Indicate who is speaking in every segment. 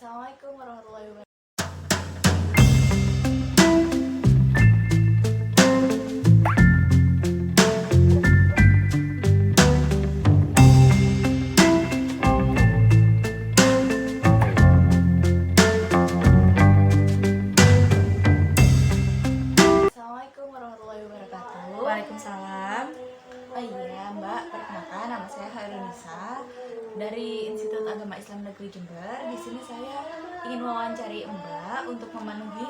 Speaker 1: Assalamualaikum warahmatullahi wabarakatuh. Assalamualaikum warahmatullahi wabarakatuh.
Speaker 2: Waalaikumsalam.
Speaker 1: Oh iya Mbak, perkenalkan nama saya Hairunisa dari Institut Agama Islam Negeri Jember. Di sini saya ingin mewawancari Mbak untuk memenuhi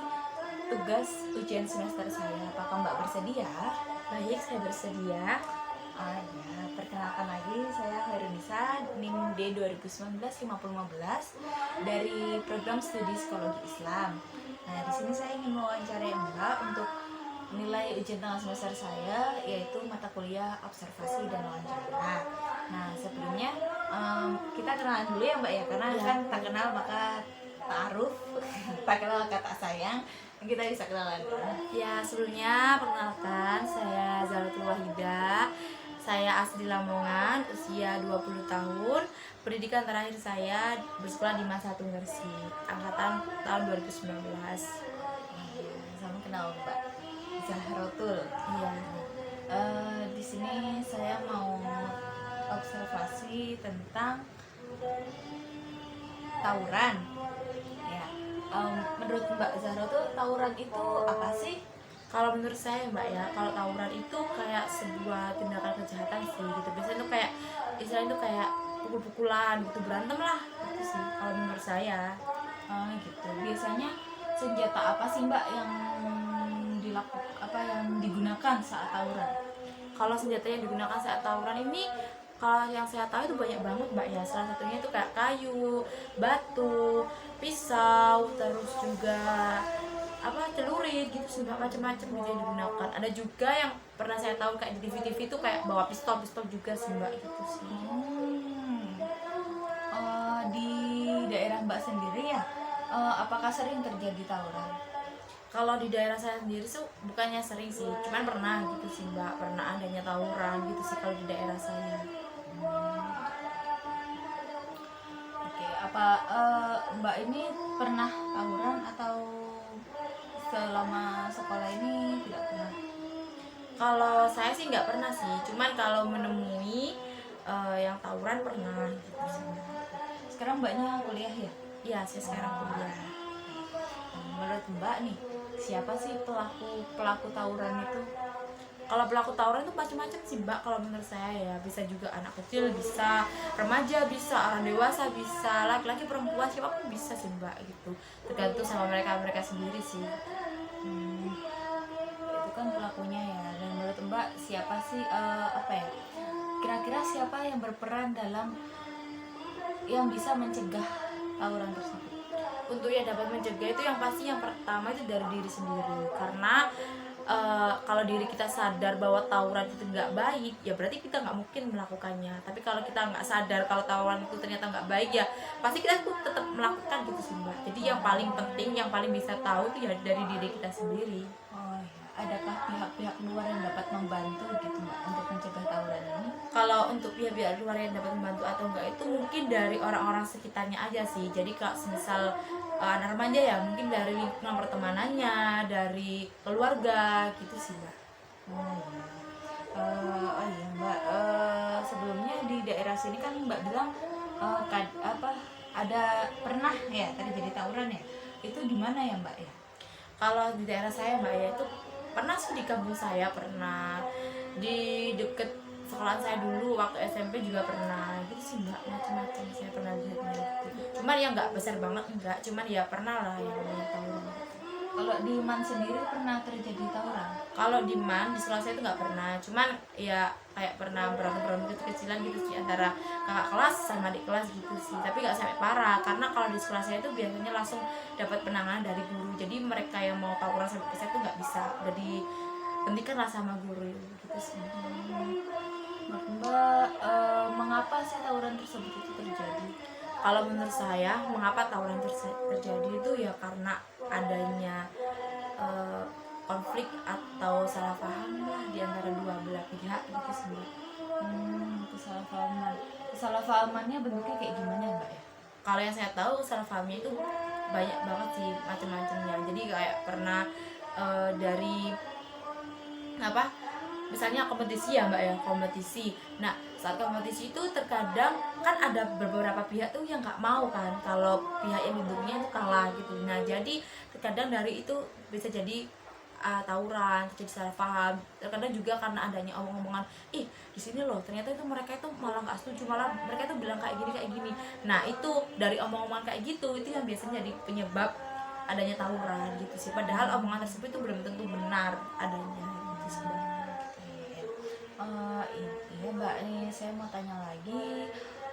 Speaker 1: tugas ujian semester saya. Apakah Mbak bersedia?
Speaker 2: Baik, saya bersedia.
Speaker 1: Ah ya, perkenalkan lagi saya Hairunisa, NIM D 2019-5015 dari program studi psikologi Islam. Nah, di sini saya ingin mewawancari Mbak untuk nilai ujian tengah semester saya, yaitu mata kuliah observasi dan wawancara. Nah, sebelumnya kita kenalan dulu ya Mbak ya, karena
Speaker 2: Ya.
Speaker 1: kan tak kenal maka ta'aruf, tak kenal maka tak sayang. Kita bisa kenalan dulu.
Speaker 2: Ya, sebelumnya perkenalkan saya Zalatul Wahida. Saya asli Lamongan, usia 20 tahun. Pendidikan terakhir saya bersekolah di Mas 1 Gresik, angkatan tahun 2019.
Speaker 1: Iya, salam kenal Mbak Zahrotul.
Speaker 2: Iya.
Speaker 1: Di sini saya mau observasi tentang tawuran. Ya, menurut Mbak Zahrotul tawuran itu apa sih?
Speaker 2: Kalau menurut saya Mbak ya, kalau tawuran itu kayak sebuah tindakan kejahatan sih gitu. Biasanya itu kayak istilahnya itu kayak pukul-pukulan gitu, berantem lah gitu sih kalau menurut saya.
Speaker 1: Gitu. Biasanya senjata apa sih Mbak yang yang digunakan saat tawuran?
Speaker 2: Kalau senjata yang digunakan saat tawuran ini, kalau yang saya tahu itu banyak banget Mbak ya. Salah satunya itu kayak kayu, batu, pisau, terus juga celurit gitu sih Mbak, macam-macam gitu yang digunakan. Ada juga yang pernah saya tahu kayak di TV-TV itu kayak bawa pistol juga sih Mbak gitu sih.
Speaker 1: Di daerah Mbak sendiri ya, apakah sering terjadi tawuran?
Speaker 2: Kalau di daerah saya sendiri tuh bukannya sering sih, cuman pernah gitu sih Mbak, pernah adanya tawuran gitu sih kalau di daerah saya.
Speaker 1: Oke, apa Mbak ini pernah tawuran atau selama sekolah ini tidak pernah?
Speaker 2: Kalau saya sih nggak pernah sih, cuman kalau menemui yang tawuran pernah gitu sih.
Speaker 1: Sekarang Mbaknya kuliah ya?
Speaker 2: Iya, saya sekarang kuliah.
Speaker 1: Menurut Mbak nih, siapa sih pelaku tawuran itu?
Speaker 2: Kalau pelaku tawuran itu macam-macam sih Mbak, kalau menurut saya ya. Bisa juga anak kecil, bisa remaja, bisa orang dewasa, bisa laki-laki, perempuan, siapapun bisa sih Mbak gitu. Tergantung sama mereka sendiri sih.
Speaker 1: Itu kan pelakunya ya. Dan menurut Mbak siapa sih kira-kira siapa yang berperan dalam yang bisa mencegah tawuran tersebut?
Speaker 2: Untuk yang dapat mencegah itu yang pasti yang pertama itu dari diri sendiri, karena kalau diri kita sadar bahwa tawuran itu nggak baik, ya berarti kita nggak mungkin melakukannya. Tapi kalau kita nggak sadar kalau tawuran itu ternyata nggak baik, ya pasti kita tuh tetap melakukan gitu sih Mbak. Jadi yang paling penting, yang paling bisa tahu itu ya dari diri kita sendiri.
Speaker 1: Oh ya, adakah pihak-pihak luar yang dapat membantu gitu Mbak untuk mencegah tawuran ini?
Speaker 2: Kalau untuk pihak-pihak luar yang dapat membantu atau enggak itu mungkin dari orang-orang sekitarnya aja sih. Jadi kalau misal anak remaja ya mungkin dari lingkungan pertemanannya, dari keluarga gitu sih Mbak.
Speaker 1: Oh iya Mbak, sebelumnya di daerah sini kan Mbak bilang ada pernah ya terjadi tawuran ya? Itu di mana ya Mbak ya?
Speaker 2: Kalau di daerah saya Mbak ya itu pernah sih, di kampung saya pernah, di deket sekolahan saya dulu waktu SMP juga pernah gitu sih Mbak, macam-macam saya pernah lihatnya gitu. Cuman ya nggak besar banget enggak, cuman ya pernah lah yang namanya tawuran.
Speaker 1: Kalau di Man sendiri pernah terjadi tawuran?
Speaker 2: Kalau di Man, di sekolah saya itu nggak pernah, cuman ya kayak pernah berantem kecil-kecilan gitu sih antara kakak kelas sama adik kelas gitu sih, tapi nggak sampai parah. Karena kalau di sekolah saya itu biasanya langsung dapat penanganan dari guru, jadi mereka yang mau tawuran sampai ke saya itu nggak bisa, udah dihentikan lah sama guru gitu sih.
Speaker 1: Mbak, mengapa sih tawuran tersebut itu terjadi?
Speaker 2: Kalau menurut saya, mengapa tawuran terjadi itu ya karena adanya konflik atau salah paham lah di antara dua belah pihak gitu sih Mbak.
Speaker 1: Kesalahpahamannya bentuknya kayak gimana Mbak ya?
Speaker 2: kalau yang saya tahu salah pahamnya itu banyak banget sih macam-macamnya. Jadi kayak pernah dari apa, misalnya kompetisi ya mbak ya, kompetisi. Nah saat kompetisi itu terkadang kan ada beberapa pihak tuh yang nggak mau kan kalau pihak yang didukungnya itu kalah gitu. Nah jadi terkadang dari itu bisa jadi tawuran, terjadi salah paham. Terkadang juga karena adanya omong-omongan, ih di sini loh ternyata itu mereka itu malah nggak setuju, malah mereka itu bilang kayak gini kayak gini. Nah itu dari omong-omongan kayak gitu itu yang biasanya jadi penyebab adanya tawuran gitu sih. Padahal omongan tersebut itu belum tentu benar adanya gitu sih Mbak.
Speaker 1: Iya mbak, ini saya mau tanya lagi,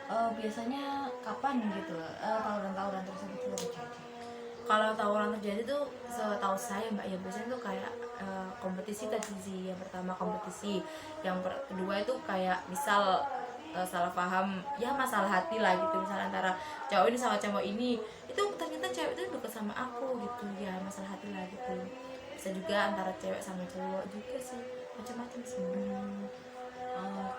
Speaker 1: biasanya kapan gitu tawuran-tawuran tersebut itu terjadi?
Speaker 2: Kalau tawuran terjadi tuh setahu saya mbak ya biasanya tuh kayak kompetisi tadi sih. Yang pertama kompetisi, yang kedua itu kayak misal salah paham ya, masalah hati lah gitu, misalnya antara cowok ini sama cowok ini, itu ternyata cewek itu deket sama aku gitu ya, masalah hati lah gitu. Bisa juga antara cewek sama cowok juga sih, macam-macam sih.
Speaker 1: Eh,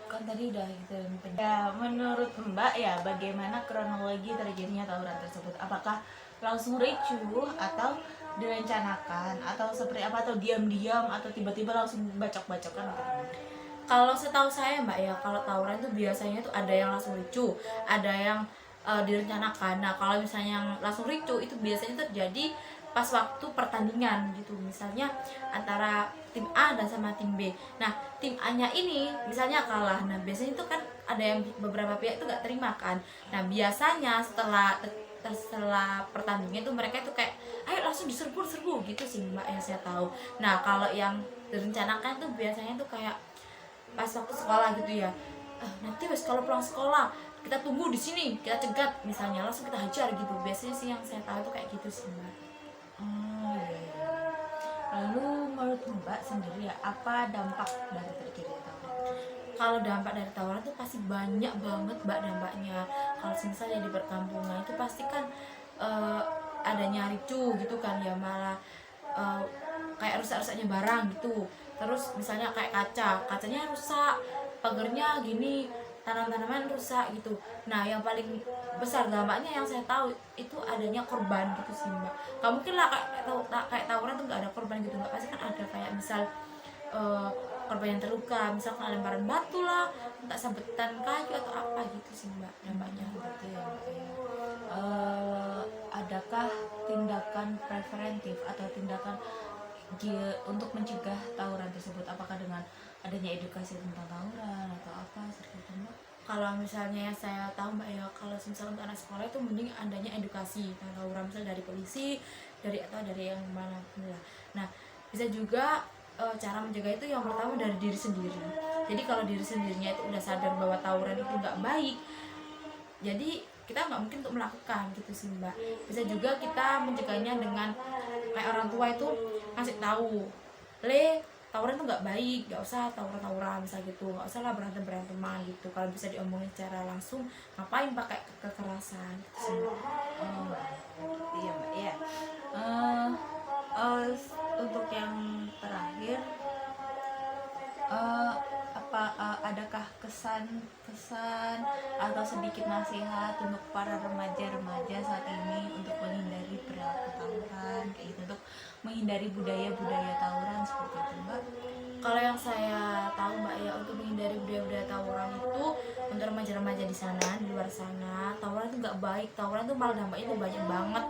Speaker 1: kan tadi udah gitu ya, menurut mbak ya bagaimana kronologi terjadinya tawuran tersebut? Apakah langsung ricuh atau direncanakan atau seperti apa, atau diam-diam atau tiba-tiba langsung bacok-bacokan atau gimana?
Speaker 2: Kalau setahu saya mbak ya, kalau tawuran tuh biasanya tuh ada yang langsung ricu, ada yang direncanakan. Nah kalau misalnya yang langsung ricu itu biasanya terjadi pas waktu pertandingan gitu, misalnya antara tim A dan sama tim B. Nah tim A nya ini misalnya kalah, nah biasanya itu kan ada yang beberapa pihak itu nggak terima kan. Nah biasanya setelah pertandingan itu mereka itu kayak ayo langsung diserbu gitu sih mbak yang saya tahu. Nah kalau yang direncanakan tuh biasanya tuh kayak pas waktu sekolah gitu ya, nanti wes kalau pulang sekolah kita tunggu di sini, kita cegat misalnya, langsung kita hajar gitu. Biasanya sih yang saya tahu tuh kayak gitu sih mbak.
Speaker 1: Oh iya, iya. Lalu menurut mbak sendiri ya, apa dampak dari terjadi tawuran?
Speaker 2: Kalau dampak dari tawuran tuh pasti banyak banget mbak dampaknya. Kalau misalnya di perkampungan itu pasti kan eh, adanya ricu gitu kan ya, malah eh, kayak rusak-rusaknya barang gitu. Terus misalnya kayak kacanya rusak, pagernya gini, tanam-tanaman rusak gitu. Nah yang paling besar dampaknya yang saya tahu itu adanya korban gitu sih mbak. Gak mungkin lah kayak tawuran tuh nggak ada korban gitu, nggak, pasti kan ada kayak misal eh, korban yang terluka, misal kena lemparan batu lah, entah sabetan kayu atau apa gitu sih mbak dampaknya.
Speaker 1: Betul ya mbak ya. Adakah tindakan preventif atau tindakan untuk mencegah tawuran tersebut? Apakah dengan adanya edukasi tentang tawuran atau apa seperti itu mbak?
Speaker 2: Kalau misalnya saya tahu mbak ya, kalau misalnya untuk anak sekolah itu mending adanya edukasi tentang tawuran, misal dari polisi, atau dari yang mana pun lah. Nah bisa juga cara mencegah itu yang pertama dari diri sendiri. Jadi kalau diri sendirinya itu udah sadar bahwa tawuran itu nggak baik, jadi kita nggak mungkin untuk melakukan gitu sih mbak. Bisa juga kita mencegahnya dengan kayak orang tua itu ngasih tahu, tawuran tuh nggak baik, nggak usah tawuran misal gitu, nggak usah lah beranteman gitu. Kalau bisa diomongin secara langsung, ngapain pakai kekerasan gitu sih mbak.
Speaker 1: Oh iya mbak ya. Untuk yang terakhir, eh, adakah kesan atau sedikit nasihat untuk para remaja-remaja saat ini untuk menghindari perilaku tawuran kayak gitu, untuk menghindari budaya-budaya tawuran seperti itu mbak?
Speaker 2: Kalau yang saya tahu mbak ya, untuk menghindari budaya-budaya tawuran itu, untuk remaja-remaja di sana, di luar sana, tawuran itu nggak baik. Tawuran itu malah dampaknya itu banyak banget.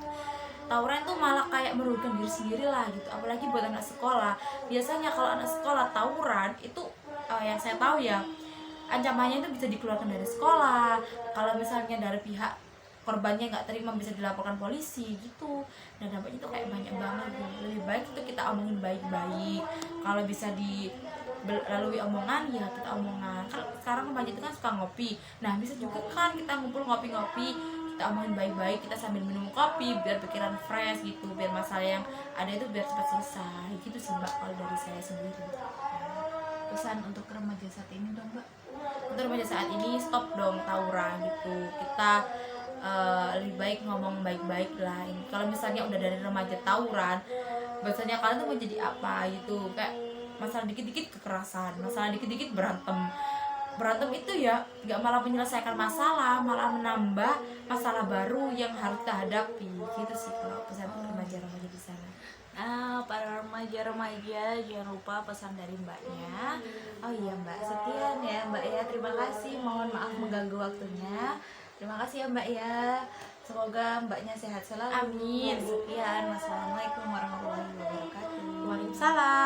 Speaker 2: Tawuran itu malah kayak merugikan diri sendiri lah gitu, apalagi buat anak sekolah. Biasanya kalau anak sekolah tawuran itu yang saya tahu ya, ancamannya itu bisa dikeluarkan dari sekolah. Kalau misalnya dari pihak korbannya nggak terima, bisa dilaporkan polisi gitu. Nah dampaknya itu kayak banyak banget gitu. Lebih baik itu kita omongin baik-baik. Kalau bisa lalui omongan ya kita omongan. Kan sekarang remaja itu kan suka ngopi, nah bisa juga kan kita ngumpul ngopi-ngopi, kita omongin baik-baik, kita sambil minum kopi biar pikiran fresh gitu, biar masalah yang ada itu biar cepat selesai gitu sih mbak kalau dari saya sendiri.
Speaker 1: Pesan untuk remaja saat ini dong mbak?
Speaker 2: Untuk remaja saat ini, stop dong tawuran gitu. Kita lebih baik ngomong baik-baik lah. Kalau misalnya udah dari remaja tawuran, biasanya kalian tuh mau jadi apa gitu, kayak masalah dikit-dikit kekerasan, masalah dikit-dikit berantem. berantem itu ya nggak malah menyelesaikan masalah, malah menambah masalah baru yang harus kita hadapi. Gitu sih kalau pesan remaja-remaja di sana.
Speaker 1: Nah, para remaja-remaja jangan lupa pesan dari mbaknya. Oh iya mbak, sekian ya mbak ya, terima kasih, mohon maaf mengganggu waktunya. Terima kasih ya mbak ya, semoga mbaknya sehat selalu.
Speaker 2: Amin.
Speaker 1: Sekian, wassalamualaikum warahmatullahi wabarakatuh.
Speaker 2: Waalaikumsalam.